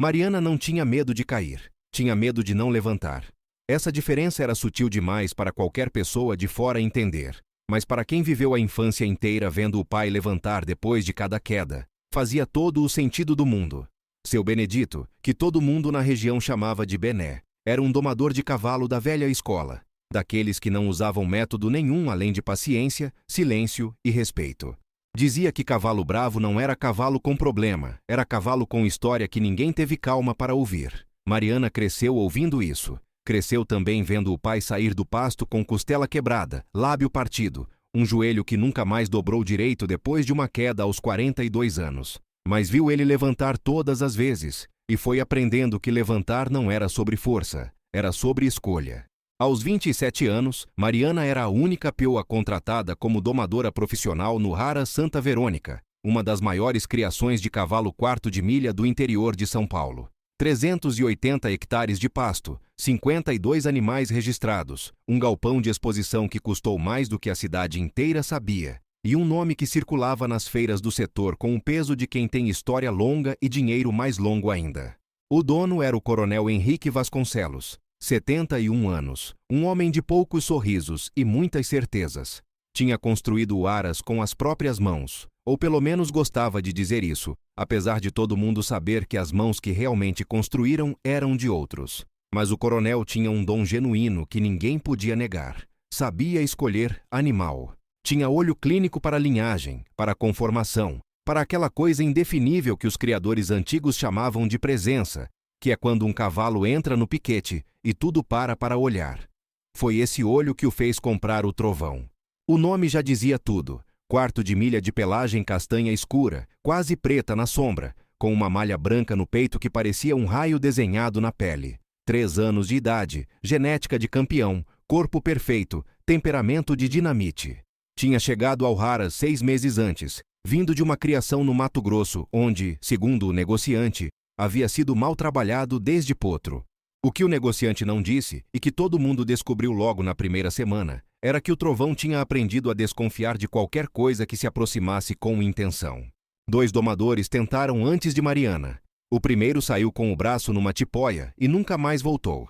Mariana não tinha medo de cair, tinha medo de não levantar. Essa diferença era sutil demais para qualquer pessoa de fora entender, mas para quem viveu a infância inteira vendo o pai levantar depois de cada queda, fazia todo o sentido do mundo. Seu Benedito, que todo mundo na região chamava de Bené, era um domador de cavalo da velha escola, daqueles que não usavam método nenhum além de paciência, silêncio e respeito. Dizia que cavalo bravo não era cavalo com problema, era cavalo com história que ninguém teve calma para ouvir. Mariana cresceu ouvindo isso. Cresceu também vendo o pai sair do pasto com costela quebrada, lábio partido, um joelho que nunca mais dobrou direito depois de uma queda aos 42 anos. Mas viu ele levantar todas as vezes, e foi aprendendo que levantar não era sobre força, era sobre escolha. Aos 27 anos, Mariana era a única peoa contratada como domadora profissional no Rara Santa Verônica, uma das maiores criações de cavalo quarto de milha do interior de São Paulo. 380 hectares de pasto, 52 animais registrados, um galpão de exposição que custou mais do que a cidade inteira sabia, e um nome que circulava nas feiras do setor com o peso de quem tem história longa e dinheiro mais longo ainda. O dono era o coronel Henrique Vasconcelos, 71 anos, um homem de poucos sorrisos e muitas certezas. Tinha construído o Aras com as próprias mãos, ou pelo menos gostava de dizer isso, apesar de todo mundo saber que as mãos que realmente construíram eram de outros. Mas o coronel tinha um dom genuíno que ninguém podia negar. Sabia escolher animal. Tinha olho clínico para linhagem, para conformação, para aquela coisa indefinível que os criadores antigos chamavam de presença, que é quando um cavalo entra no piquete e tudo para olhar. Foi esse olho que o fez comprar o Trovão. O nome já dizia tudo. Quarto de milha de pelagem castanha escura, quase preta na sombra, com uma malha branca no peito que parecia um raio desenhado na pele. 3 anos de idade, genética de campeão, corpo perfeito, temperamento de dinamite. Tinha chegado ao Rara 6 meses antes, vindo de uma criação no Mato Grosso, onde, segundo o negociante, havia sido mal trabalhado desde potro. O que o negociante não disse, e que todo mundo descobriu logo na primeira semana, era que o Trovão tinha aprendido a desconfiar de qualquer coisa que se aproximasse com intenção. 2 domadores tentaram antes de Mariana. O primeiro saiu com o braço numa tipóia e nunca mais voltou.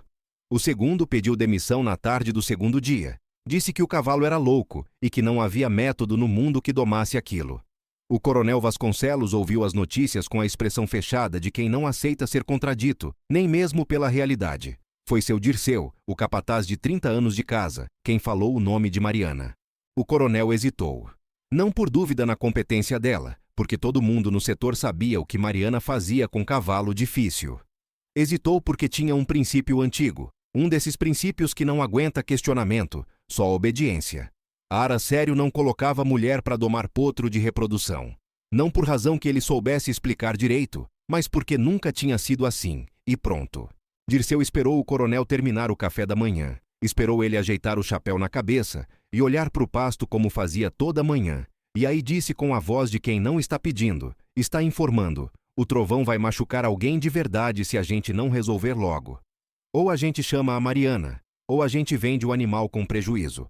O segundo pediu demissão na tarde do segundo dia. Disse que o cavalo era louco e que não havia método no mundo que domasse aquilo. O coronel Vasconcelos ouviu as notícias com a expressão fechada de quem não aceita ser contradito, nem mesmo pela realidade. Foi seu Dirceu, o capataz de 30 anos de casa, quem falou o nome de Mariana. O coronel hesitou. Não por dúvida na competência dela, porque todo mundo no setor sabia o que Mariana fazia com cavalo difícil. Hesitou porque tinha um princípio antigo, um desses princípios que não aguenta questionamento, só obediência. Ara sério não colocava mulher para domar potro de reprodução. Não por razão que ele soubesse explicar direito, mas porque nunca tinha sido assim, e pronto. Dirceu esperou o coronel terminar o café da manhã, esperou ele ajeitar o chapéu na cabeça e olhar para o pasto como fazia toda manhã, e aí disse com a voz de quem não está pedindo, está informando, o Trovão vai machucar alguém de verdade se a gente não resolver logo. Ou a gente chama a Mariana, ou a gente vende o animal com prejuízo.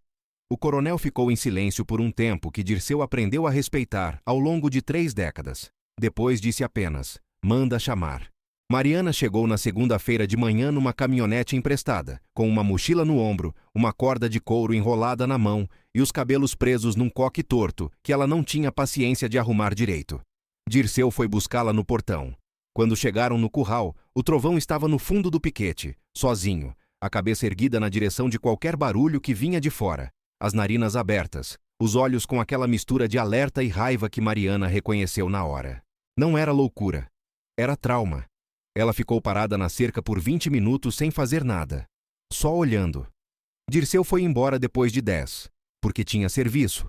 O coronel ficou em silêncio por um tempo que Dirceu aprendeu a respeitar ao longo de 3 décadas. Depois disse apenas, manda chamar. Mariana chegou na segunda-feira de manhã numa caminhonete emprestada, com uma mochila no ombro, uma corda de couro enrolada na mão e os cabelos presos num coque torto que ela não tinha paciência de arrumar direito. Dirceu foi buscá-la no portão. Quando chegaram no curral, o Trovão estava no fundo do piquete, sozinho, a cabeça erguida na direção de qualquer barulho que vinha de fora, as narinas abertas, os olhos com aquela mistura de alerta e raiva que Mariana reconheceu na hora. Não era loucura. Era trauma. Ela ficou parada na cerca por 20 minutos sem fazer nada, só olhando. Dirceu foi embora depois de 10, porque tinha serviço.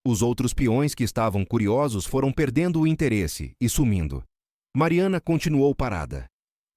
Os outros peões que estavam curiosos foram perdendo o interesse e sumindo. Mariana continuou parada.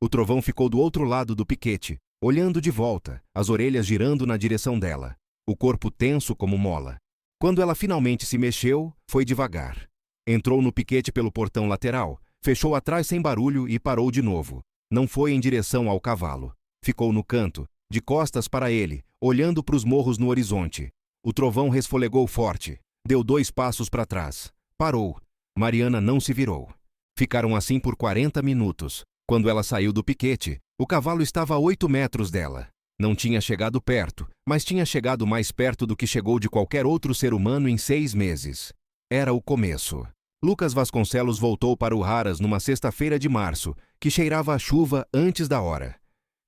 O Trovão ficou do outro lado do piquete, olhando de volta, as orelhas girando na direção dela, o corpo tenso como mola. Quando ela finalmente se mexeu, foi devagar. Entrou no piquete pelo portão lateral, fechou atrás sem barulho e parou de novo. Não foi em direção ao cavalo. Ficou no canto, de costas para ele, olhando para os morros no horizonte. O Trovão resfolegou forte, deu 2 passos para trás. Parou. Mariana não se virou. Ficaram assim por 40 minutos, Quando ela saiu do piquete, o cavalo estava a 8 metros dela. Não tinha chegado perto, mas tinha chegado mais perto do que chegou de qualquer outro ser humano em 6 meses. Era o começo. Lucas Vasconcelos voltou para o Raras numa sexta-feira de março, que cheirava a chuva antes da hora.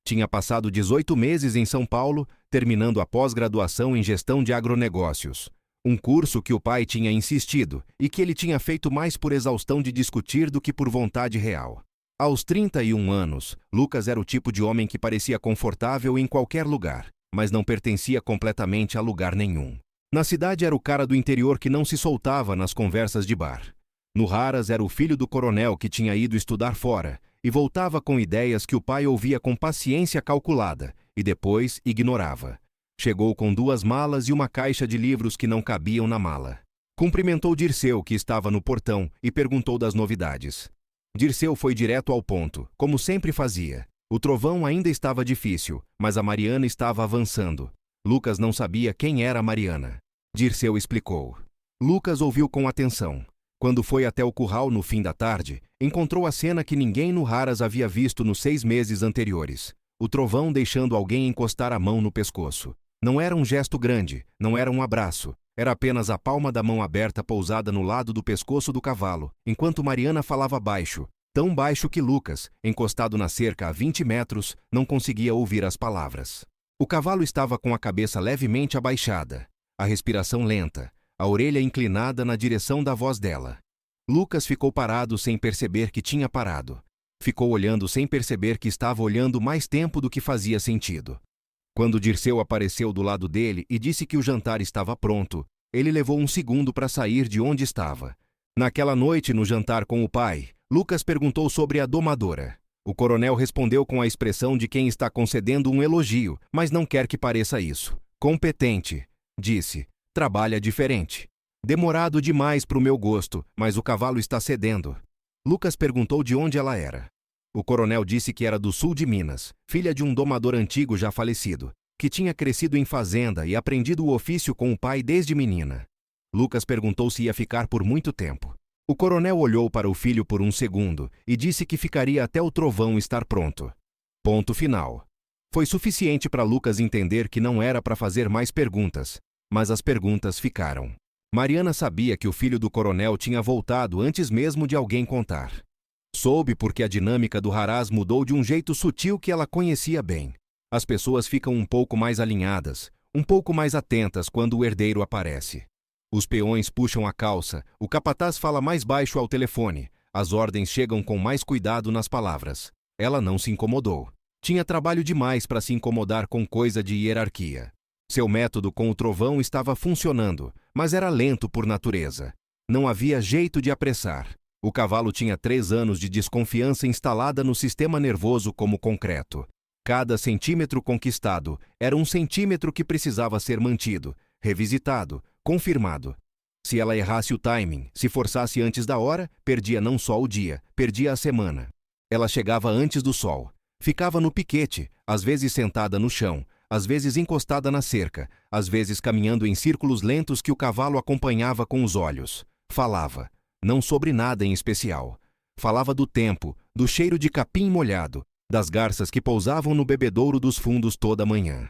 Tinha passado 18 meses em São Paulo, terminando a pós-graduação em gestão de agronegócios. Um curso que o pai tinha insistido e que ele tinha feito mais por exaustão de discutir do que por vontade real. Aos 31 anos, Lucas era o tipo de homem que parecia confortável em qualquer lugar, mas não pertencia completamente a lugar nenhum. Na cidade era o cara do interior que não se soltava nas conversas de bar. No Raras era o filho do coronel que tinha ido estudar fora e voltava com ideias que o pai ouvia com paciência calculada e depois ignorava. Chegou com 2 malas e uma caixa de livros que não cabiam na mala. Cumprimentou Dirceu, que estava no portão, e perguntou das novidades. Dirceu foi direto ao ponto, como sempre fazia. O trovão ainda estava difícil, mas a Mariana estava avançando. Lucas não sabia quem era a Mariana. Dirceu explicou. Lucas ouviu com atenção. Quando foi até o curral no fim da tarde, encontrou a cena que ninguém no Raras havia visto nos 6 meses anteriores. O trovão deixando alguém encostar a mão no pescoço. Não era um gesto grande, não era um abraço. Era apenas a palma da mão aberta pousada no lado do pescoço do cavalo, enquanto Mariana falava baixo, tão baixo que Lucas, encostado na cerca a 20 metros, não conseguia ouvir as palavras. O cavalo estava com a cabeça levemente abaixada, a respiração lenta, a orelha inclinada na direção da voz dela. Lucas ficou parado sem perceber que tinha parado. Ficou olhando sem perceber que estava olhando mais tempo do que fazia sentido. Quando Dirceu apareceu do lado dele e disse que o jantar estava pronto, ele levou um segundo para sair de onde estava. Naquela noite, no jantar com o pai, Lucas perguntou sobre a domadora. O coronel respondeu com a expressão de quem está concedendo um elogio, mas não quer que pareça isso. Competente, disse. Trabalha diferente. Demorado demais para o meu gosto, mas o cavalo está cedendo. Lucas perguntou de onde ela era. O coronel disse que era do sul de Minas, filha de um domador antigo já falecido, que tinha crescido em fazenda e aprendido o ofício com o pai desde menina. Lucas perguntou se ia ficar por muito tempo. O coronel olhou para o filho por um segundo e disse que ficaria até o trovão estar pronto. Ponto final. Foi suficiente para Lucas entender que não era para fazer mais perguntas, mas as perguntas ficaram. Mariana sabia que o filho do coronel tinha voltado antes mesmo de alguém contar. Soube porque a dinâmica do Haraz mudou de um jeito sutil que ela conhecia bem. As pessoas ficam um pouco mais alinhadas, um pouco mais atentas quando o herdeiro aparece. Os peões puxam a calça, o capataz fala mais baixo ao telefone, as ordens chegam com mais cuidado nas palavras. Ela não se incomodou. Tinha trabalho demais para se incomodar com coisa de hierarquia. Seu método com o trovão estava funcionando, mas era lento por natureza. Não havia jeito de apressar. O cavalo tinha 3 anos de desconfiança instalada no sistema nervoso como concreto. Cada centímetro conquistado era um centímetro que precisava ser mantido, revisitado, confirmado. Se ela errasse o timing, se forçasse antes da hora, perdia não só o dia, perdia a semana. Ela chegava antes do sol. Ficava no piquete, às vezes sentada no chão, às vezes encostada na cerca, às vezes caminhando em círculos lentos que o cavalo acompanhava com os olhos. Falava. Não sobre nada em especial. Falava do tempo, do cheiro de capim molhado, das garças que pousavam no bebedouro dos fundos toda manhã.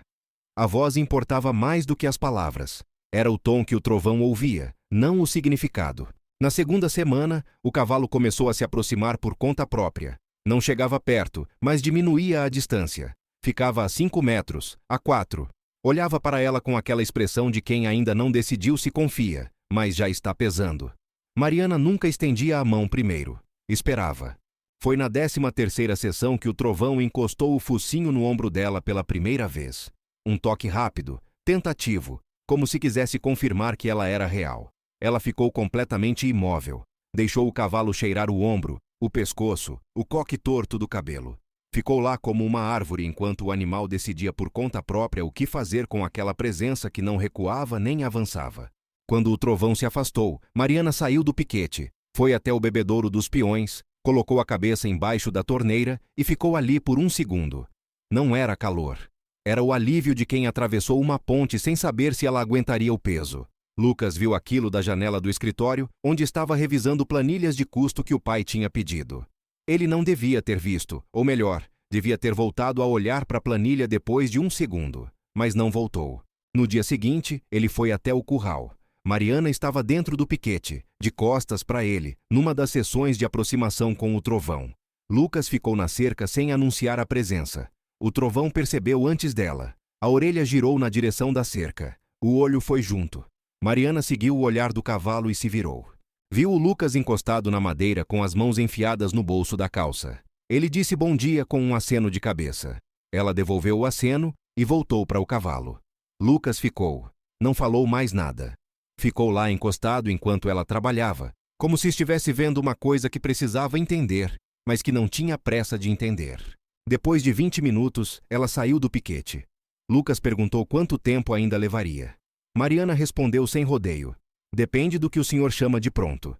A voz importava mais do que as palavras. Era o tom que o trovão ouvia, não o significado. Na segunda semana, o cavalo começou a se aproximar por conta própria. Não chegava perto, mas diminuía a distância. Ficava a 5 metros, a 4. Olhava para ela com aquela expressão de quem ainda não decidiu se confia, mas já está pesando. Mariana nunca estendia a mão primeiro. Esperava. Foi na 13ª sessão que o trovão encostou o focinho no ombro dela pela primeira vez. Um toque rápido, tentativo, como se quisesse confirmar que ela era real. Ela ficou completamente imóvel. Deixou o cavalo cheirar o ombro, o pescoço, o coque torto do cabelo. Ficou lá como uma árvore enquanto o animal decidia por conta própria o que fazer com aquela presença que não recuava nem avançava. Quando o trovão se afastou, Mariana saiu do piquete, foi até o bebedouro dos peões, colocou a cabeça embaixo da torneira e ficou ali por um segundo. Não era calor. Era o alívio de quem atravessou uma ponte sem saber se ela aguentaria o peso. Lucas viu aquilo da janela do escritório, onde estava revisando planilhas de custo que o pai tinha pedido. Ele não devia ter visto, ou melhor, devia ter voltado a olhar para a planilha depois de um segundo, mas não voltou. No dia seguinte, ele foi até o curral. Mariana estava dentro do piquete, de costas para ele, numa das sessões de aproximação com o trovão. Lucas ficou na cerca sem anunciar a presença. O trovão percebeu antes dela. A orelha girou na direção da cerca. O olho foi junto. Mariana seguiu o olhar do cavalo e se virou. Viu o Lucas encostado na madeira com as mãos enfiadas no bolso da calça. Ele disse bom dia com um aceno de cabeça. Ela devolveu o aceno e voltou para o cavalo. Lucas ficou. Não falou mais nada. Ficou lá encostado enquanto ela trabalhava, como se estivesse vendo uma coisa que precisava entender, mas que não tinha pressa de entender. Depois de 20 minutos, ela saiu do piquete. Lucas perguntou quanto tempo ainda levaria. Mariana respondeu sem rodeio. Depende do que o senhor chama de pronto.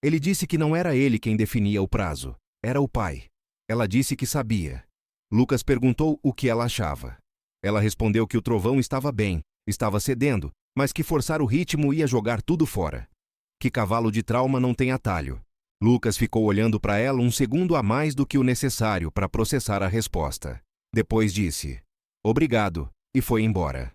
Ele disse que não era ele quem definia o prazo. Era o pai. Ela disse que sabia. Lucas perguntou o que ela achava. Ela respondeu que o trovão estava bem, estava cedendo, mas que forçar o ritmo ia jogar tudo fora. Que cavalo de trauma não tem atalho. Lucas ficou olhando para ela um segundo a mais do que o necessário para processar a resposta. Depois disse, obrigado, e foi embora.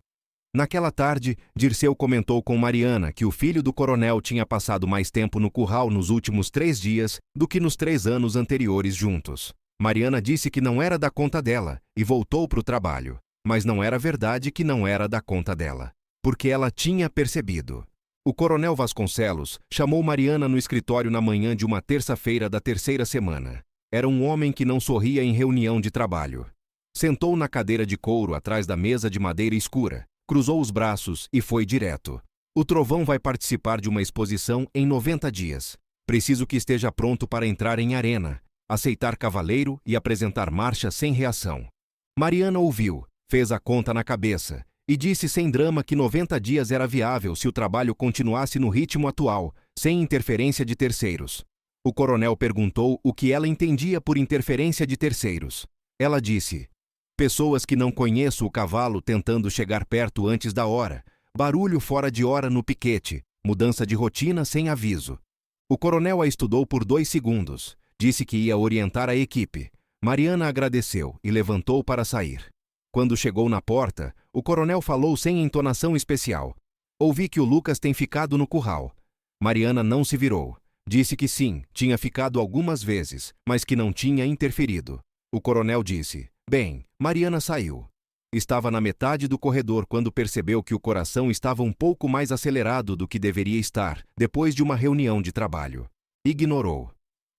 Naquela tarde, Dirceu comentou com Mariana que o filho do coronel tinha passado mais tempo no curral nos últimos 3 dias do que nos 3 anos anteriores juntos. Mariana disse que não era da conta dela e voltou para o trabalho, mas não era verdade que não era da conta dela, porque ela tinha percebido. O coronel Vasconcelos chamou Mariana no escritório na manhã de uma terça-feira da 3ª semana. Era um homem que não sorria em reunião de trabalho. Sentou na cadeira de couro atrás da mesa de madeira escura, cruzou os braços e foi direto. O trovão vai participar de uma exposição em 90 dias. Preciso que esteja pronto para entrar em arena, aceitar cavaleiro e apresentar marcha sem reação. Mariana ouviu, fez a conta na cabeça e disse sem drama que 90 dias era viável se o trabalho continuasse no ritmo atual, sem interferência de terceiros. O coronel perguntou o que ela entendia por interferência de terceiros. Ela disse, pessoas que não conheço o cavalo tentando chegar perto antes da hora, barulho fora de hora no piquete, mudança de rotina sem aviso. O coronel a estudou por 2 segundos, disse que ia orientar a equipe. Mariana agradeceu e levantou para sair. Quando chegou na porta, o coronel falou sem entonação especial. Ouvi que o Lucas tem ficado no curral. Mariana não se virou. Disse que sim, tinha ficado algumas vezes, mas que não tinha interferido. O coronel disse, bem, Mariana saiu. Estava na metade do corredor quando percebeu que o coração estava um pouco mais acelerado do que deveria estar, depois de uma reunião de trabalho. Ignorou.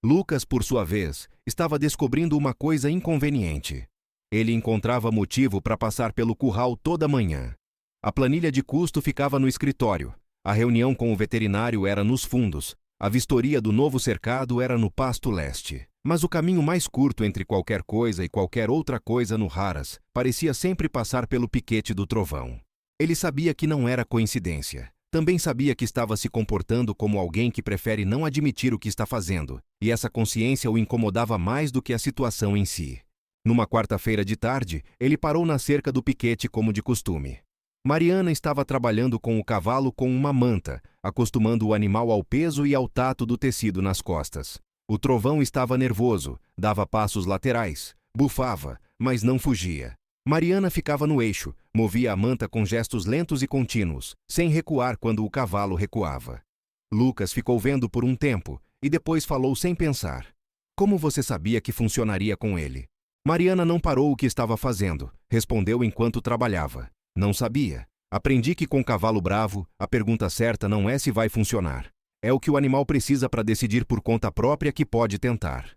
Lucas, por sua vez, estava descobrindo uma coisa inconveniente. Ele encontrava motivo para passar pelo curral toda manhã. A planilha de custo ficava no escritório. A reunião com o veterinário era nos fundos. A vistoria do novo cercado era no pasto leste. Mas o caminho mais curto entre qualquer coisa e qualquer outra coisa no Haras parecia sempre passar pelo piquete do trovão. Ele sabia que não era coincidência. Também sabia que estava se comportando como alguém que prefere não admitir o que está fazendo, e essa consciência o incomodava mais do que a situação em si. Numa quarta-feira de tarde, ele parou na cerca do piquete como de costume. Mariana estava trabalhando com o cavalo com uma manta, acostumando o animal ao peso e ao tato do tecido nas costas. O trovão estava nervoso, dava passos laterais, bufava, mas não fugia. Mariana ficava no eixo, movia a manta com gestos lentos e contínuos, sem recuar quando o cavalo recuava. Lucas ficou vendo por um tempo e depois falou sem pensar. Como você sabia que funcionaria com ele? Mariana não parou o que estava fazendo, respondeu enquanto trabalhava. Não sabia. Aprendi que com cavalo bravo, a pergunta certa não é se vai funcionar. É o que o animal precisa para decidir por conta própria que pode tentar.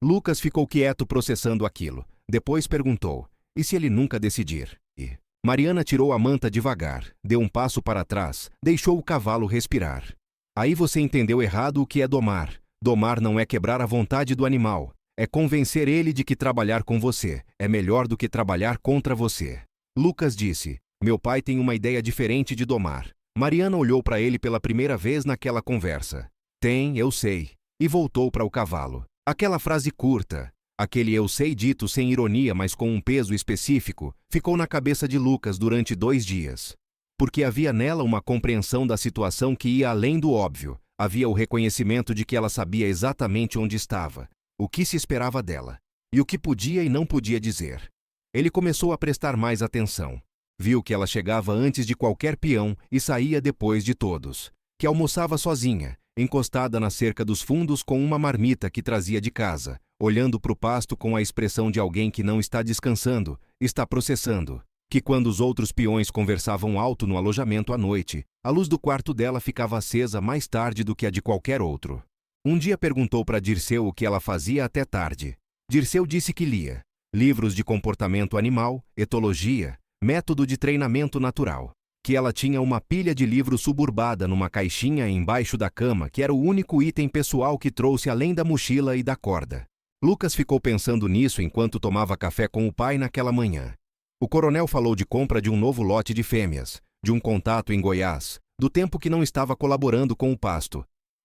Lucas ficou quieto processando aquilo. Depois perguntou, e se ele nunca decidir? E Mariana tirou a manta devagar, deu um passo para trás, deixou o cavalo respirar. Aí você entendeu errado o que é domar. Domar não é quebrar a vontade do animal. É convencer ele de que trabalhar com você é melhor do que trabalhar contra você. Lucas disse, meu pai tem uma ideia diferente de domar. Mariana olhou para ele pela primeira vez naquela conversa. Tem, eu sei. E voltou para o cavalo. Aquela frase curta, aquele eu sei dito sem ironia mas com um peso específico, ficou na cabeça de Lucas durante 2 dias. Porque havia nela uma compreensão da situação que ia além do óbvio. Havia o reconhecimento de que ela sabia exatamente onde estava. o que se esperava dela, e o que podia e não podia dizer. Ele começou a prestar mais atenção. Viu que ela chegava antes de qualquer peão e saía depois de todos, que almoçava sozinha, encostada na cerca dos fundos com uma marmita que trazia de casa, olhando para o pasto com a expressão de alguém que não está descansando, está processando, que quando os outros peões conversavam alto no alojamento à noite, a luz do quarto dela ficava acesa mais tarde do que a de qualquer outro. Um dia perguntou para Dirceu o que ela fazia até tarde. Dirceu disse que lia livros de comportamento animal, etologia, método de treinamento natural, que ela tinha uma pilha de livros suburbada numa caixinha embaixo da cama, que era o único item pessoal que trouxe além da mochila e da corda. Lucas ficou pensando nisso enquanto tomava café com o pai naquela manhã. O coronel falou de compra de um novo lote de fêmeas, de um contato em Goiás, do tempo que não estava colaborando com o pasto.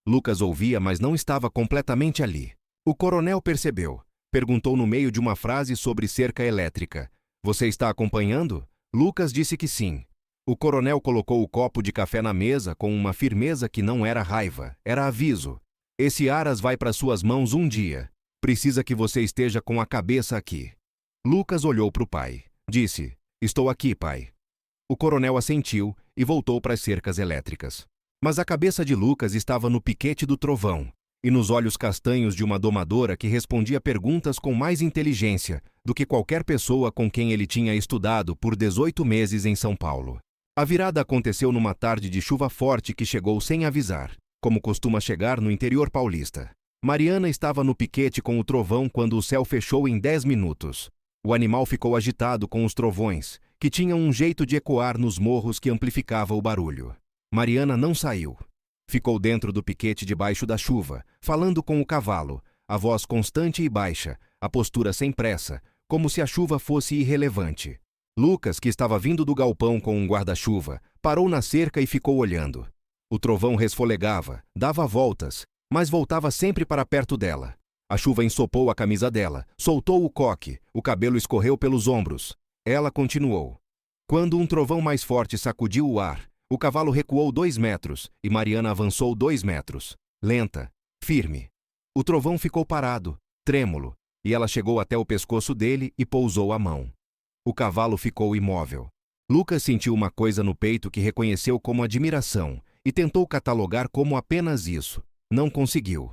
Lucas ouvia, mas não estava completamente ali. O coronel percebeu. Perguntou no meio de uma frase sobre cerca elétrica. Você está acompanhando? Lucas disse que sim. O coronel colocou o copo de café na mesa com uma firmeza que não era raiva, era aviso. Esse Aras vai para suas mãos um dia. Precisa que você esteja com a cabeça aqui. Lucas olhou para o pai. Disse, estou aqui, pai. O coronel assentiu e voltou para as cercas elétricas. Mas a cabeça de Lucas estava no piquete do trovão e nos olhos castanhos de uma domadora que respondia perguntas com mais inteligência do que qualquer pessoa com quem ele tinha estudado por 18 meses em São Paulo. A virada aconteceu numa tarde de chuva forte que chegou sem avisar, como costuma chegar no interior paulista. Mariana estava no piquete com o trovão quando o céu fechou em 10 minutos. O animal ficou agitado com os trovões, que tinham um jeito de ecoar nos morros que amplificava o barulho. Mariana não saiu. Ficou dentro do piquete debaixo da chuva, falando com o cavalo, a voz constante e baixa, a postura sem pressa, como se a chuva fosse irrelevante. Lucas, que estava vindo do galpão com um guarda-chuva, parou na cerca e ficou olhando. O trovão resfolegava, dava voltas, mas voltava sempre para perto dela. A chuva ensopou a camisa dela, soltou o coque, o cabelo escorreu pelos ombros. Ela continuou. Quando um trovão mais forte sacudiu o ar, o cavalo recuou 2 metros e Mariana avançou 2 metros. Lenta, firme. O trovão ficou parado, trêmulo, e ela chegou até o pescoço dele e pousou a mão. O cavalo ficou imóvel. Lucas sentiu uma coisa no peito que reconheceu como admiração e tentou catalogar como apenas isso. Não conseguiu.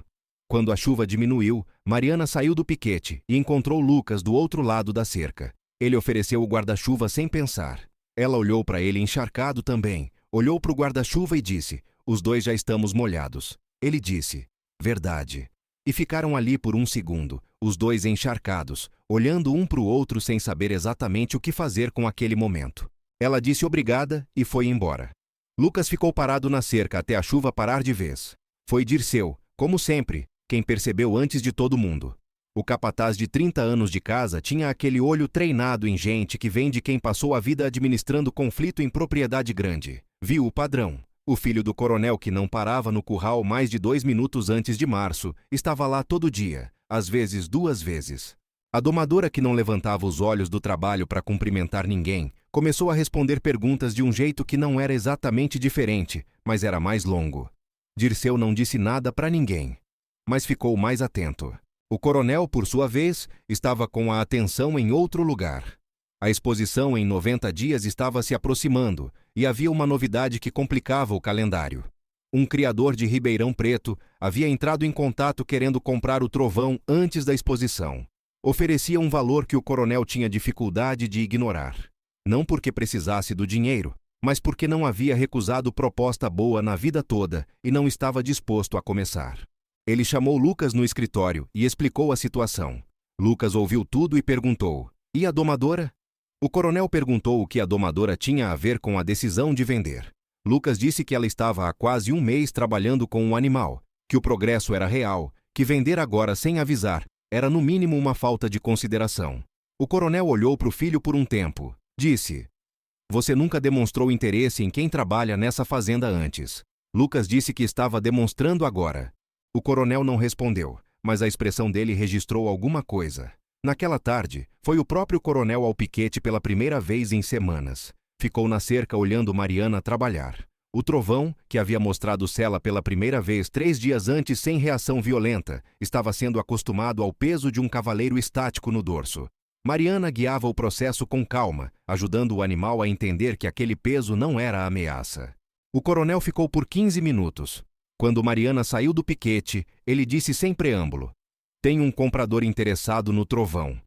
Quando a chuva diminuiu, Mariana saiu do piquete e encontrou Lucas do outro lado da cerca. Ele ofereceu o guarda-chuva sem pensar. Ela olhou para ele encharcado também. Olhou para o guarda-chuva e disse, os dois já estamos molhados. Ele disse, verdade. E ficaram ali por um segundo, os dois encharcados, olhando um para o outro sem saber exatamente o que fazer com aquele momento. Ela disse obrigada e foi embora. Lucas ficou parado na cerca até a chuva parar de vez. Foi Dirceu, como sempre, quem percebeu antes de todo mundo. O capataz de 30 anos de casa tinha aquele olho treinado em gente que vem de quem passou a vida administrando conflito em propriedade grande. Viu o padrão. O filho do coronel que não parava no curral mais de 2 minutos antes de março, estava lá todo dia, às vezes 2 vezes. A domadora que não levantava os olhos do trabalho para cumprimentar ninguém, começou a responder perguntas de um jeito que não era exatamente diferente, mas era mais longo. Dirceu não disse nada para ninguém, mas ficou mais atento. O coronel, por sua vez, estava com a atenção em outro lugar. A exposição em 90 dias estava se aproximando e havia uma novidade que complicava o calendário. Um criador de Ribeirão Preto havia entrado em contato querendo comprar o trovão antes da exposição. Oferecia um valor que o coronel tinha dificuldade de ignorar. Não porque precisasse do dinheiro, mas porque não havia recusado proposta boa na vida toda e não estava disposto a começar. Ele chamou Lucas no escritório e explicou a situação. Lucas ouviu tudo e perguntou, e a domadora? O coronel perguntou o que a domadora tinha a ver com a decisão de vender. Lucas disse que ela estava há quase 1 mês trabalhando com o animal, que o progresso era real, que vender agora sem avisar era no mínimo uma falta de consideração. O coronel olhou para o filho por um tempo. Disse, você nunca demonstrou interesse em quem trabalha nessa fazenda antes. Lucas disse que estava demonstrando agora. O coronel não respondeu, mas a expressão dele registrou alguma coisa. Naquela tarde, foi o próprio coronel ao piquete pela primeira vez em semanas. Ficou na cerca olhando Mariana trabalhar. O trovão, que havia mostrado Sela pela primeira vez 3 dias antes sem reação violenta, estava sendo acostumado ao peso de um cavaleiro estático no dorso. Mariana guiava o processo com calma, ajudando o animal a entender que aquele peso não era a ameaça. O coronel ficou por 15 minutos. Quando Mariana saiu do piquete, ele disse sem preâmbulo: "Tenho um comprador interessado no trovão."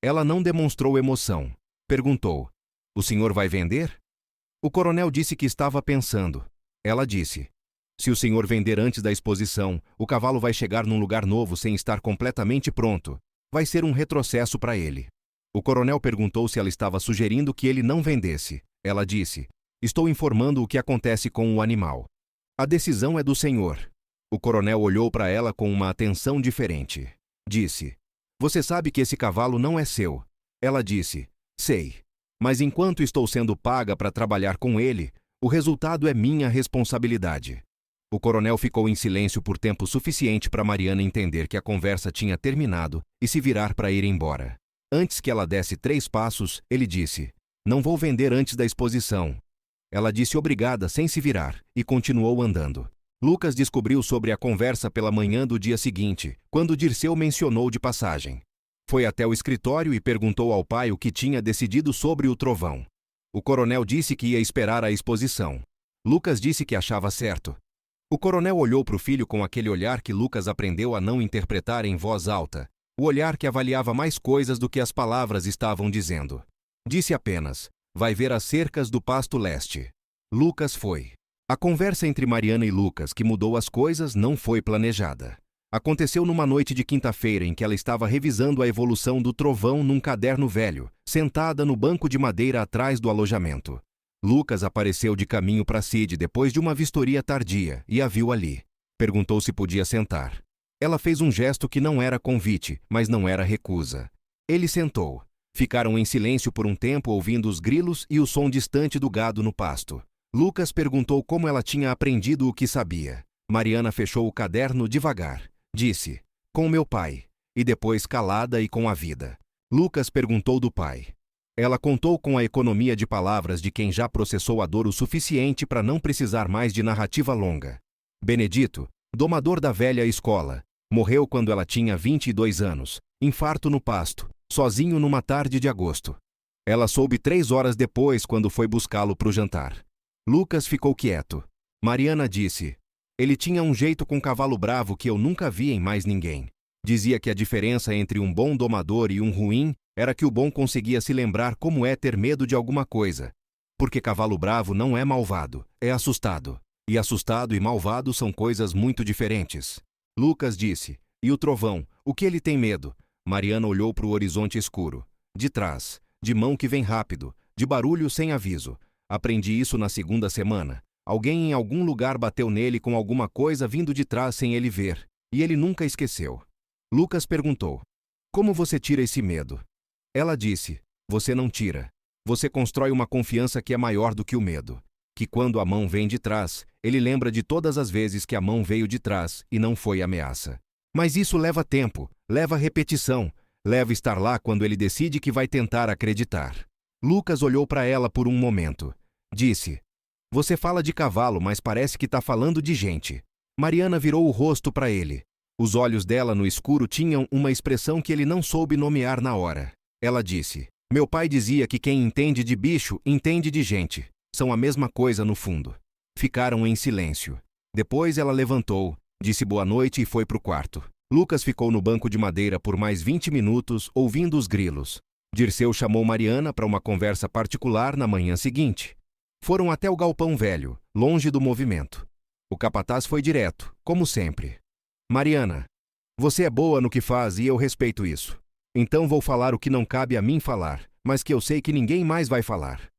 Ela não demonstrou emoção. Perguntou: "O senhor vai vender?" O coronel disse que estava pensando. Ela disse: "Se o senhor vender antes da exposição, o cavalo vai chegar num lugar novo sem estar completamente pronto. Vai ser um retrocesso para ele." O coronel perguntou se ela estava sugerindo que ele não vendesse. Ela disse: "Estou informando o que acontece com o animal. A decisão é do senhor." O coronel olhou para ela com uma atenção diferente. Disse: "Você sabe que esse cavalo não é seu." Ela disse: "Sei. Mas enquanto estou sendo paga para trabalhar com ele, o resultado é minha responsabilidade." O coronel ficou em silêncio por tempo suficiente para Mariana entender que a conversa tinha terminado e se virar para ir embora. Antes que ela desse 3 passos, ele disse: "Não vou vender antes da exposição." Ela disse obrigada sem se virar e continuou andando. Lucas descobriu sobre a conversa pela manhã do dia seguinte, quando Dirceu mencionou de passagem. Foi até o escritório e perguntou ao pai o que tinha decidido sobre o trovão. O coronel disse que ia esperar a exposição. Lucas disse que achava certo. O coronel olhou para o filho com aquele olhar que Lucas aprendeu a não interpretar em voz alta, o olhar que avaliava mais coisas do que as palavras estavam dizendo. Disse apenas: "Vai ver as cercas do Pasto Leste." Lucas foi. A conversa entre Mariana e Lucas que mudou as coisas não foi planejada. Aconteceu numa noite de quinta-feira em que ela estava revisando a evolução do trovão num caderno velho, sentada no banco de madeira atrás do alojamento. Lucas apareceu de caminho para Cid depois de uma vistoria tardia e a viu ali. Perguntou se podia sentar. Ela fez um gesto que não era convite, mas não era recusa. Ele sentou. Ficaram em silêncio por um tempo ouvindo os grilos e o som distante do gado no pasto. Lucas perguntou como ela tinha aprendido o que sabia. Mariana fechou o caderno devagar. Disse: "Com meu pai." E depois calada e com a vida. Lucas perguntou do pai. Ela contou com a economia de palavras de quem já processou a dor o suficiente para não precisar mais de narrativa longa. Benedito, domador da velha escola, morreu quando ela tinha 22 anos, infarto no pasto, sozinho numa tarde de agosto. Ela soube 3 horas depois quando foi buscá-lo para o jantar. Lucas ficou quieto. Mariana disse: "Ele tinha um jeito com cavalo bravo que eu nunca vi em mais ninguém." Dizia que a diferença entre um bom domador e um ruim era que o bom conseguia se lembrar como é ter medo de alguma coisa. Porque cavalo bravo não é malvado, é assustado. E assustado e malvado são coisas muito diferentes. Lucas disse: "E o trovão, o que ele tem medo?" Mariana olhou para o horizonte escuro. "De trás, de mão que vem rápido, de barulho sem aviso. Aprendi isso na 2ª semana. Alguém em algum lugar bateu nele com alguma coisa vindo de trás sem ele ver, e ele nunca esqueceu." Lucas perguntou: "Como você tira esse medo?" Ela disse: "Você não tira. Você constrói uma confiança que é maior do que o medo. Que quando a mão vem de trás, ele lembra de todas as vezes que a mão veio de trás e não foi ameaça. Mas isso leva tempo, leva repetição, leva estar lá quando ele decide que vai tentar acreditar." Lucas olhou para ela por um momento. Disse: "Você fala de cavalo, mas parece que está falando de gente." Mariana virou o rosto para ele. Os olhos dela no escuro tinham uma expressão que ele não soube nomear na hora. Ela disse: "Meu pai dizia que quem entende de bicho, entende de gente. São a mesma coisa no fundo." Ficaram em silêncio. Depois ela levantou, disse boa noite e foi para o quarto. Lucas ficou no banco de madeira por mais 20 minutos, ouvindo os grilos. Dirceu chamou Mariana para uma conversa particular na manhã seguinte. Foram até o galpão velho, longe do movimento. O capataz foi direto, como sempre. "Mariana, você é boa no que faz e eu respeito isso. Então vou falar o que não cabe a mim falar, mas que eu sei que ninguém mais vai falar.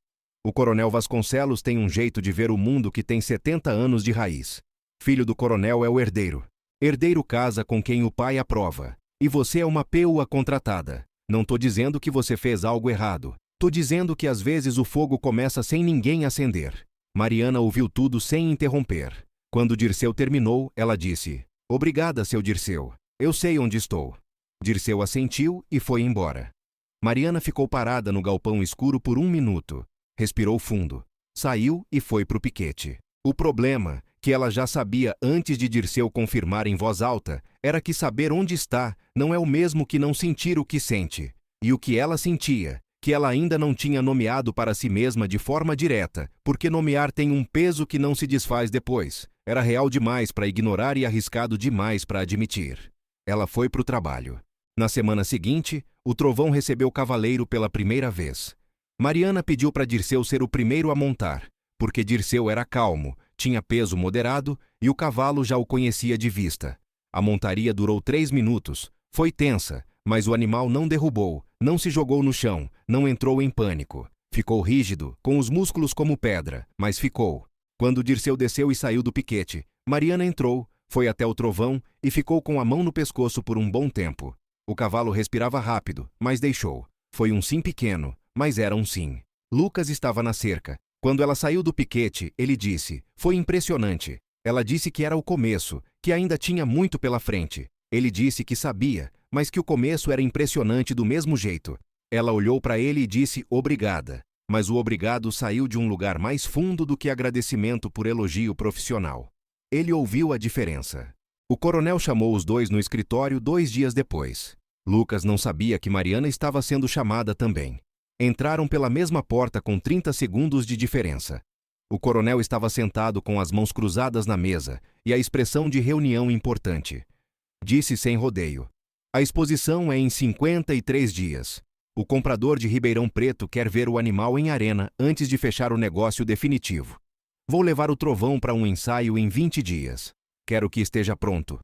O coronel Vasconcelos tem um jeito de ver o mundo que tem 70 anos de raiz. Filho do coronel é o herdeiro. Herdeiro casa com quem o pai aprova. E você é uma peoa contratada. Não tô dizendo que você fez algo errado. Tô dizendo que às vezes o fogo começa sem ninguém acender." Mariana ouviu tudo sem interromper. Quando Dirceu terminou, ela disse: "Obrigada, seu Dirceu. Eu sei onde estou." Dirceu assentiu e foi embora. Mariana ficou parada no galpão escuro por 1 minuto. Respirou fundo. Saiu e foi para o piquete. O problema, que ela já sabia antes de Dirceu confirmar em voz alta, era que saber onde está não é o mesmo que não sentir o que sente. E o que ela sentia, que ela ainda não tinha nomeado para si mesma de forma direta, porque nomear tem um peso que não se desfaz depois, era real demais para ignorar e arriscado demais para admitir. Ela foi para o trabalho. Na semana seguinte, o trovão recebeu o cavaleiro pela primeira vez. Mariana pediu para Dirceu ser o primeiro a montar, porque Dirceu era calmo, tinha peso moderado e o cavalo já o conhecia de vista. A montaria durou 3 minutos, foi tensa, mas o animal não derrubou, não se jogou no chão, não entrou em pânico. Ficou rígido, com os músculos como pedra, mas ficou. Quando Dirceu desceu e saiu do piquete, Mariana entrou, foi até o trovão e ficou com a mão no pescoço por um bom tempo. O cavalo respirava rápido, mas deixou. Foi um sim pequeno, mas era um sim. Lucas estava na cerca. Quando ela saiu do piquete, ele disse: "Foi impressionante." Ela disse que era o começo, que ainda tinha muito pela frente. Ele disse que sabia, mas que o começo era impressionante do mesmo jeito. Ela olhou para ele e disse obrigada, mas o obrigado saiu de um lugar mais fundo do que agradecimento por elogio profissional. Ele ouviu a diferença. O coronel chamou os dois no escritório 2 dias depois. Lucas não sabia que Mariana estava sendo chamada também. Entraram pela mesma porta com 30 segundos de diferença. O coronel estava sentado com as mãos cruzadas na mesa e a expressão de reunião importante. Disse sem rodeio: "A exposição é em 53 dias. O comprador de Ribeirão Preto quer ver o animal em arena antes de fechar o negócio definitivo. Vou levar o trovão para um ensaio em 20 dias. Quero que esteja pronto."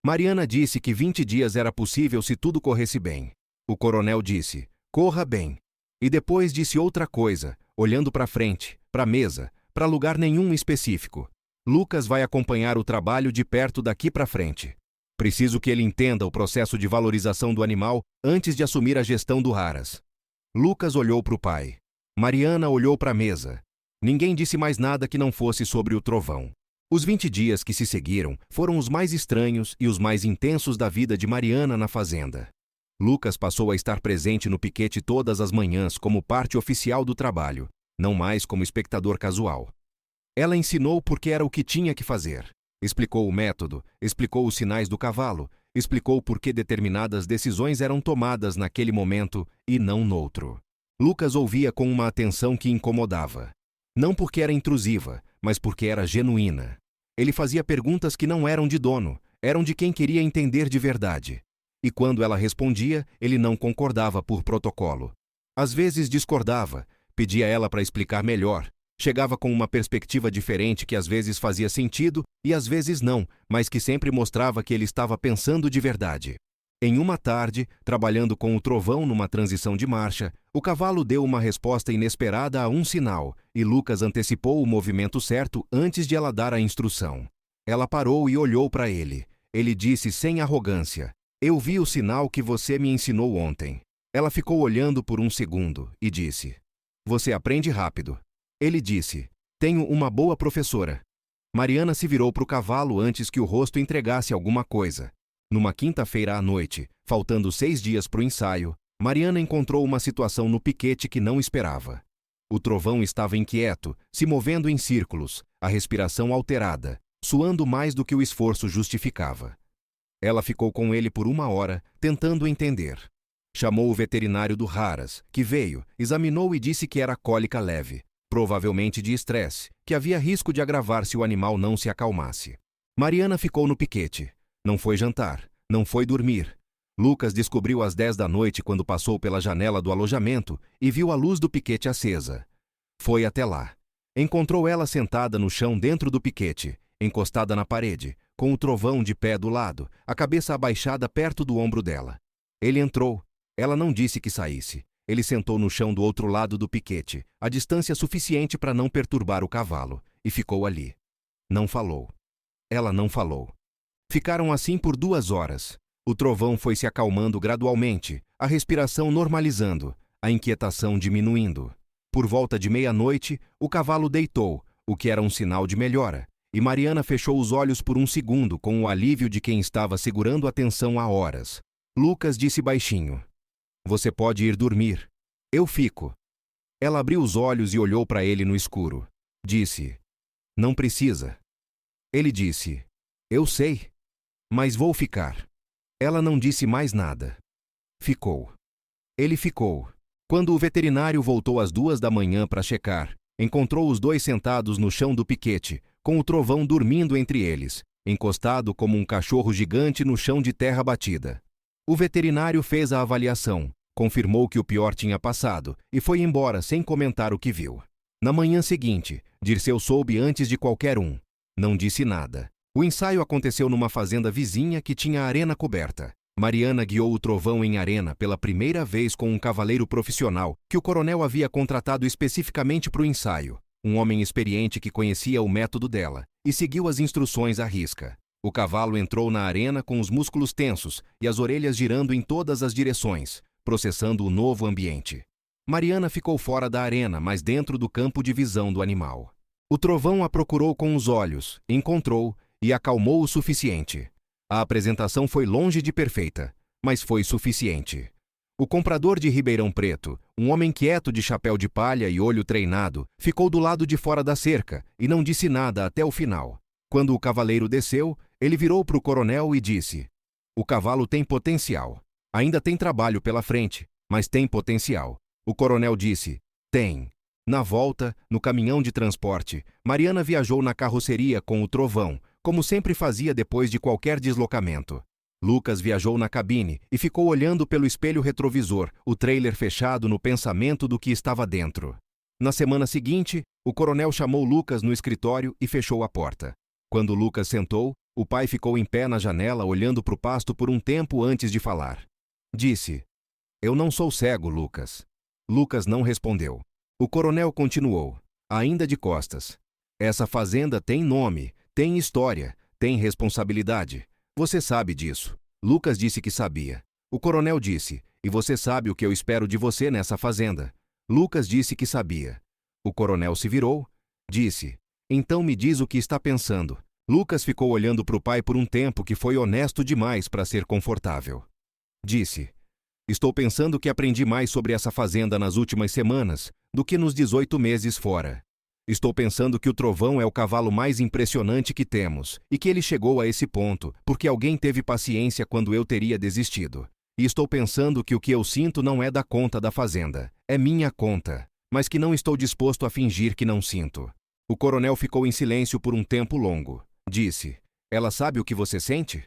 Mariana disse que 20 dias era possível se tudo corresse bem. O coronel disse: "Corra bem." E depois disse outra coisa, olhando para frente, para a mesa, para lugar nenhum específico. "Lucas vai acompanhar o trabalho de perto daqui para frente. Preciso que ele entenda o processo de valorização do animal antes de assumir a gestão do Raras." Lucas olhou para o pai. Mariana olhou para a mesa. Ninguém disse mais nada que não fosse sobre o trovão. Os 20 dias que se seguiram foram os mais estranhos e os mais intensos da vida de Mariana na fazenda. Lucas passou a estar presente no piquete todas as manhãs como parte oficial do trabalho, não mais como espectador casual. Ela ensinou porque era o que tinha que fazer. Explicou o método, explicou os sinais do cavalo, explicou por que determinadas decisões eram tomadas naquele momento e não noutro. Lucas ouvia com uma atenção que incomodava. Não porque era intrusiva, mas porque era genuína. Ele fazia perguntas que não eram de dono, eram de quem queria entender de verdade. E quando ela respondia, ele não concordava por protocolo. Às vezes discordava, pedia ela para explicar melhor, chegava com uma perspectiva diferente que às vezes fazia sentido e às vezes não, mas que sempre mostrava que ele estava pensando de verdade. Em uma tarde, trabalhando com o trovão numa transição de marcha, o cavalo deu uma resposta inesperada a um sinal, e Lucas antecipou o movimento certo antes de ela dar a instrução. Ela parou e olhou para ele. Ele disse sem arrogância: "Eu vi o sinal que você me ensinou ontem." Ela ficou olhando por um segundo e disse: "Você aprende rápido." Ele disse: "Tenho uma boa professora." Mariana se virou para o cavalo antes que o rosto entregasse alguma coisa. Numa quinta-feira à noite, faltando 6 dias para o ensaio, Mariana encontrou uma situação no piquete que não esperava. O trovão estava inquieto, se movendo em círculos, a respiração alterada, suando mais do que o esforço justificava. Ela ficou com ele por 1 hora, tentando entender. Chamou o veterinário do Raras, que veio, examinou e disse que era cólica leve, provavelmente de estresse, que havia risco de agravar se o animal não se acalmasse. Mariana ficou no piquete. Não foi jantar, não foi dormir. Lucas descobriu às 10 da noite quando passou pela janela do alojamento e viu a luz do piquete acesa. Foi até lá. Encontrou ela sentada no chão dentro do piquete, encostada na parede, com o trovão de pé do lado, a cabeça abaixada perto do ombro dela. Ele entrou. Ela não disse que saísse. Ele sentou no chão do outro lado do piquete, a distância suficiente para não perturbar o cavalo, e ficou ali. Não falou. Ela não falou. Ficaram assim por 2 horas. O trovão foi se acalmando gradualmente, a respiração normalizando, a inquietação diminuindo. Por volta de meia-noite, o cavalo deitou, o que era um sinal de melhora, e Mariana fechou os olhos por um segundo com o alívio de quem estava segurando a tensão há horas. Lucas disse baixinho: "Você pode ir dormir. Eu fico." Ela abriu os olhos e olhou para ele no escuro. Disse: Não precisa. Ele disse: Eu sei. Mas vou ficar. Ela não disse mais nada. Ficou. Ele ficou. Quando o veterinário voltou às 2 da manhã para checar, encontrou os dois sentados no chão do piquete, com o trovão dormindo entre eles, encostado como um cachorro gigante no chão de terra batida. O veterinário fez a avaliação, confirmou que o pior tinha passado e foi embora sem comentar o que viu. Na manhã seguinte, Dirceu soube antes de qualquer um. Não disse nada. O ensaio aconteceu numa fazenda vizinha que tinha a arena coberta. Mariana guiou o trovão em arena pela primeira vez com um cavaleiro profissional que o coronel havia contratado especificamente para o ensaio, um homem experiente que conhecia o método dela e seguiu as instruções à risca. O cavalo entrou na arena com os músculos tensos e as orelhas girando em todas as direções, processando o novo ambiente. Mariana ficou fora da arena, mas dentro do campo de visão do animal. O trovão a procurou com os olhos, encontrou e acalmou o suficiente. A apresentação foi longe de perfeita, mas foi suficiente. O comprador de Ribeirão Preto, um homem quieto de chapéu de palha e olho treinado, ficou do lado de fora da cerca e não disse nada até o final. Quando o cavaleiro desceu, ele virou para o coronel e disse: O cavalo tem potencial. Ainda tem trabalho pela frente, mas tem potencial. O coronel disse: Tem. Na volta, no caminhão de transporte, Mariana viajou na carroceria com o trovão, como sempre fazia depois de qualquer deslocamento. Lucas viajou na cabine e ficou olhando pelo espelho retrovisor, o trailer fechado no pensamento do que estava dentro. Na semana seguinte, o coronel chamou Lucas no escritório e fechou a porta. Quando Lucas sentou, o pai ficou em pé na janela olhando para o pasto por um tempo antes de falar. Disse: Eu não sou cego, Lucas. Lucas não respondeu. O coronel continuou, ainda de costas. Essa fazenda tem nome, tem história, tem responsabilidade. Você sabe disso. Lucas disse que sabia. O coronel disse: E você sabe o que eu espero de você nessa fazenda. Lucas disse que sabia. O coronel se virou, disse: Então me diz o que está pensando. Lucas ficou olhando para o pai por um tempo que foi honesto demais para ser confortável. Disse: Estou pensando que aprendi mais sobre essa fazenda nas últimas semanas do que nos 18 meses fora. Estou pensando que o trovão é o cavalo mais impressionante que temos e que ele chegou a esse ponto porque alguém teve paciência quando eu teria desistido. E estou pensando que o que eu sinto não é da conta da fazenda, é minha conta, mas que não estou disposto a fingir que não sinto. O coronel ficou em silêncio por um tempo longo. Disse: Ela sabe o que você sente?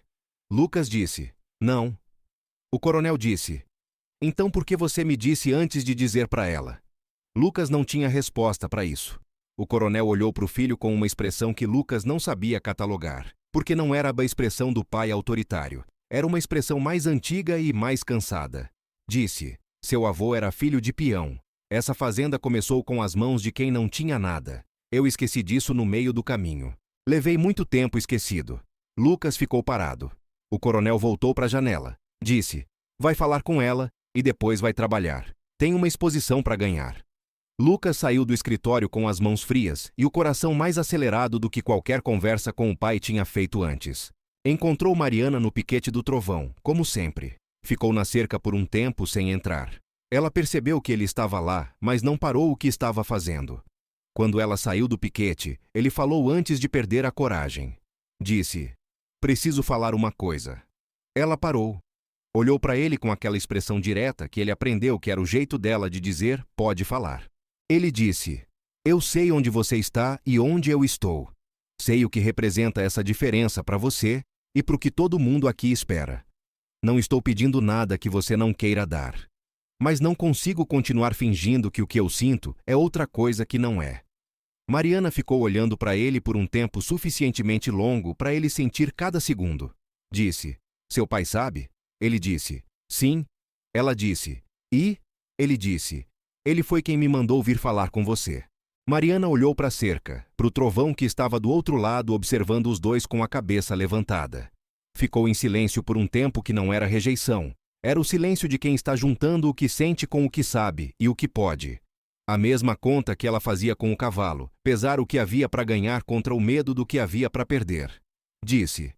Lucas disse: Não. O coronel disse: Então por que você me disse antes de dizer para ela? Lucas não tinha resposta para isso. O coronel olhou para o filho com uma expressão que Lucas não sabia catalogar, porque não era a expressão do pai autoritário. Era uma expressão mais antiga e mais cansada. Disse: Seu avô era filho de peão. Essa fazenda começou com as mãos de quem não tinha nada. Eu esqueci disso no meio do caminho. Levei muito tempo esquecido. Lucas ficou parado. O coronel voltou para a janela. Disse: Vai falar com ela e depois vai trabalhar. Tem uma exposição para ganhar. Lucas saiu do escritório com as mãos frias e o coração mais acelerado do que qualquer conversa com o pai tinha feito antes. Encontrou Mariana no piquete do trovão, como sempre. Ficou na cerca por um tempo sem entrar. Ela percebeu que ele estava lá, mas não parou o que estava fazendo. Quando ela saiu do piquete, ele falou antes de perder a coragem. Disse: Preciso falar uma coisa. Ela parou. Olhou para ele com aquela expressão direta que ele aprendeu que era o jeito dela de dizer: pode falar. Ele disse: Eu sei onde você está e onde eu estou. Sei o que representa essa diferença para você e para o que todo mundo aqui espera. Não estou pedindo nada que você não queira dar. Mas não consigo continuar fingindo que o que eu sinto é outra coisa que não é. Mariana ficou olhando para ele por um tempo suficientemente longo para ele sentir cada segundo. Disse: Seu pai sabe? Ele disse: Sim. Ela disse: E? Ele disse: Ele foi quem me mandou vir falar com você. Mariana olhou para a cerca, para o trovão que estava do outro lado observando os dois com a cabeça levantada. Ficou em silêncio por um tempo que não era rejeição. Era o silêncio de quem está juntando o que sente com o que sabe e o que pode. A mesma conta que ela fazia com o cavalo, pesar o que havia para ganhar contra o medo do que havia para perder. Disse: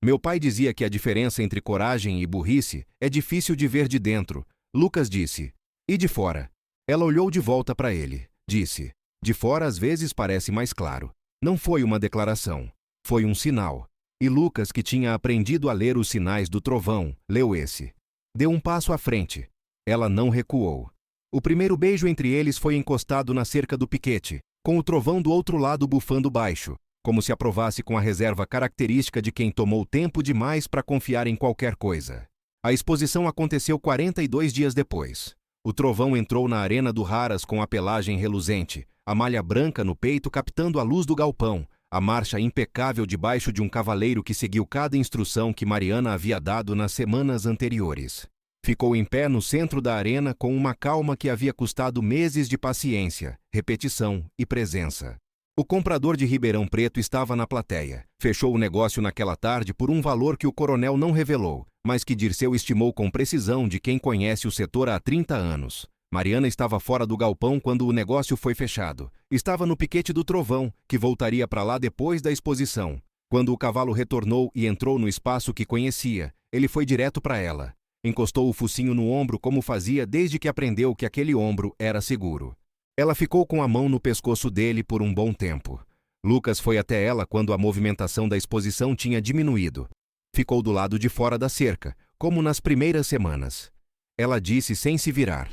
Meu pai dizia que a diferença entre coragem e burrice é difícil de ver de dentro. Lucas disse: E de fora? Ela olhou de volta para ele. Disse: De fora às vezes parece mais claro. Não foi uma declaração. Foi um sinal. E Lucas, que tinha aprendido a ler os sinais do trovão, leu esse. Deu um passo à frente. Ela não recuou. O primeiro beijo entre eles foi encostado na cerca do piquete, com o trovão do outro lado bufando baixo, como se aprovasse com a reserva característica de quem tomou tempo demais para confiar em qualquer coisa. A exposição aconteceu 42 dias depois. O trovão entrou na arena do Haras com a pelagem reluzente, a malha branca no peito captando a luz do galpão, a marcha impecável debaixo de um cavaleiro que seguiu cada instrução que Mariana havia dado nas semanas anteriores. Ficou em pé no centro da arena com uma calma que havia custado meses de paciência, repetição e presença. O comprador de Ribeirão Preto estava na plateia. Fechou o negócio naquela tarde por um valor que o coronel não revelou, mas que Dirceu estimou com precisão de quem conhece o setor há 30 anos. Mariana estava fora do galpão quando o negócio foi fechado. Estava no piquete do trovão, que voltaria para lá depois da exposição. Quando o cavalo retornou e entrou no espaço que conhecia, ele foi direto para ela. Encostou o focinho no ombro como fazia desde que aprendeu que aquele ombro era seguro. Ela ficou com a mão no pescoço dele por um bom tempo. Lucas foi até ela quando a movimentação da exposição tinha diminuído. Ficou do lado de fora da cerca, como nas primeiras semanas. Ela disse sem se virar.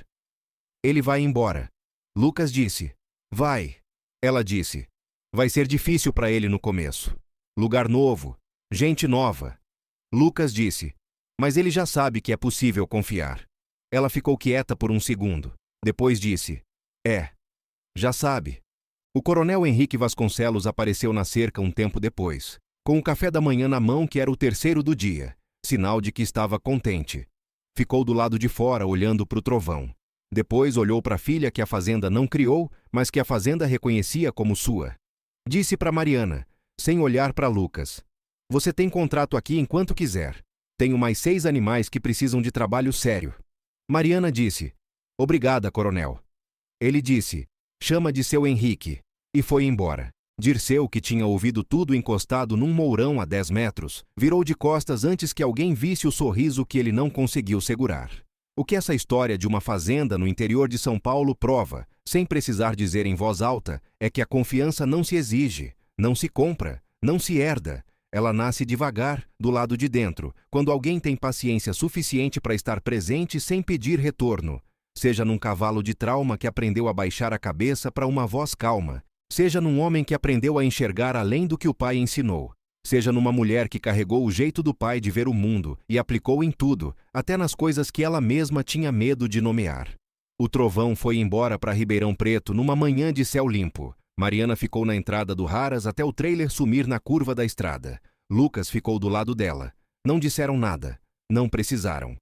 Ele vai embora. Lucas disse. Vai. Ela disse. Vai ser difícil para ele no começo. Lugar novo. Gente nova. Lucas disse. Mas ele já sabe que é possível confiar. Ela ficou quieta por um segundo. Depois disse. Já sabe. O coronel Henrique Vasconcelos apareceu na cerca um tempo depois, com o café da manhã na mão que era o terceiro do dia, sinal de que estava contente. Ficou do lado de fora olhando para o trovão. Depois olhou para a filha que a fazenda não criou, mas que a fazenda reconhecia como sua. Disse para Mariana, sem olhar para Lucas. Você tem contrato aqui enquanto quiser. Tenho mais 6 animais que precisam de trabalho sério. Mariana disse. Obrigada, coronel. Ele disse. Chama de seu Henrique. E foi embora. Dirceu, que tinha ouvido tudo encostado num mourão a 10 metros, virou de costas antes que alguém visse o sorriso que ele não conseguiu segurar. O que essa história de uma fazenda no interior de São Paulo prova, sem precisar dizer em voz alta, é que a confiança não se exige, não se compra, não se herda. Ela nasce devagar, do lado de dentro, quando alguém tem paciência suficiente para estar presente sem pedir retorno. Seja num cavalo de trauma que aprendeu a baixar a cabeça para uma voz calma, seja num homem que aprendeu a enxergar além do que o pai ensinou, seja numa mulher que carregou o jeito do pai de ver o mundo e aplicou em tudo, até nas coisas que ela mesma tinha medo de nomear. O trovão foi embora para Ribeirão Preto numa manhã de céu limpo. Mariana ficou na entrada do Haras até o trailer sumir na curva da estrada. Lucas ficou do lado dela. Não disseram nada. Não precisaram.